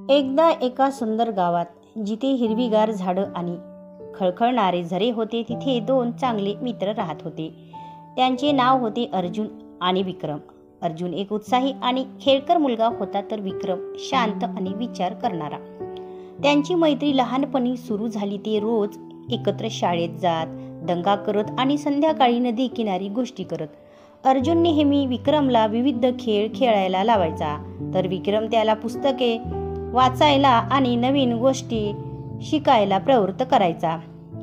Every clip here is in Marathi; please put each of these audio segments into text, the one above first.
एकदा एका सुंदर गावात जिथे हिरवीगार झाडं आणि खळखळणारे झरे होते तिथे दोन चांगले मित्र राहत होते. त्यांचे नाव होते अर्जुन आणि विक्रम. अर्जुन एक उत्साही आणि खेळकर मुलगा होता तर विक्रम शांत आणि विचार करणारा. त्यांची मैत्री लहानपणी सुरू झाली. ते रोज एकत्र शाळेत जात, दंगा करत आणि संध्याकाळी नदी किनारी गोष्टी करत. अर्जुन नेहमी विक्रमला विविध खेळ खेळायला लावायचा तर विक्रम त्याला पुस्तके वाचायला आणि नवीन गोष्टी शिकायला प्रवृत्त करायचा.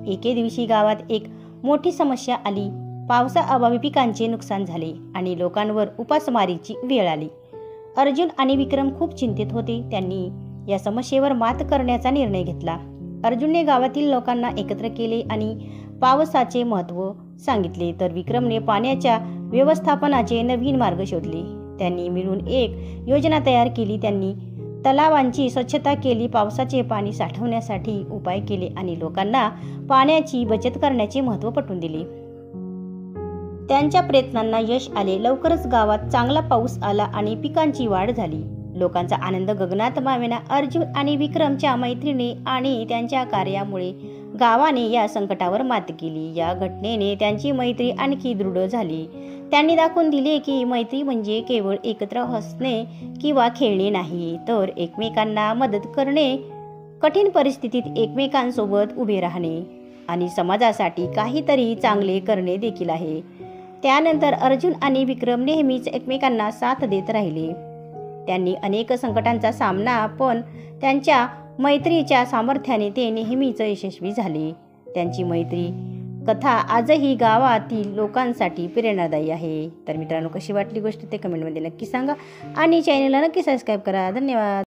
एके दिवशी गावात एक मोठी समस्या आली. पावसाअभावी पिकांचे नुकसान झाले आणि लोकांवर उपासमारीची वेळ आली. अर्जुन आणि विक्रम खूप चिंतित होते. त्यांनी या समस्येवर मात करण्याचा निर्णय घेतला. अर्जुनने गावातील लोकांना एकत्र केले आणि पावसाचे महत्त्व सांगितले तर विक्रमने पाण्याच्या व्यवस्थापनाचे नवीन मार्ग शोधले. त्यांनी मिळून एक योजना तयार केली. त्यांनी तलावांची स्वच्छता केली, पावसाचे पाणी साठवण्यासाठी उपाय केले आणि लोकांना पाण्याची बचत करण्याचे महत्त्व पटवून दिले. त्यांच्या प्रयत्नांना यश आले. लवकरच गावात चांगला पाऊस आला आणि पिकांची वाढ झाली. लोकांचा आनंद गगनात मावेना. अर्जुन आणि विक्रमच्या मैत्रीने आणि त्यांच्या कार्यामुळे गावाने या संकटावर मात केली. या घटनेने त्यांची मैत्री आणखी दृढ झाली. त्यांनी दाखवून दिले की मैत्री म्हणजे केवळ एकत्र हसणे किंवा खेळणे नाही, तर एकमेकांना मदत करणे, कठीण परिस्थितीत एकमेकांसोबत उभे राहणे आणि समाजासाठी काहीतरी चांगले करणे देखील आहे. त्यानंतर अर्जुन आणि विक्रम नेहमीच एकमेकांना साथ देत राहिले. त्यांनी अनेक संकटांचा सामना पण त्यांच्या मैत्रीच्या सामर्थ्याने ते नेहमीच यशस्वी झाले. त्यांची मैत्री कथा आजही गावातील लोकांसाठी प्रेरणादायी आहे. तर मित्रांनो, कशी वाटली गोष्ट ते कमेंटमध्ये नक्की सांगा आणि चॅनलला नक्की सबस्क्राईब करा. धन्यवाद.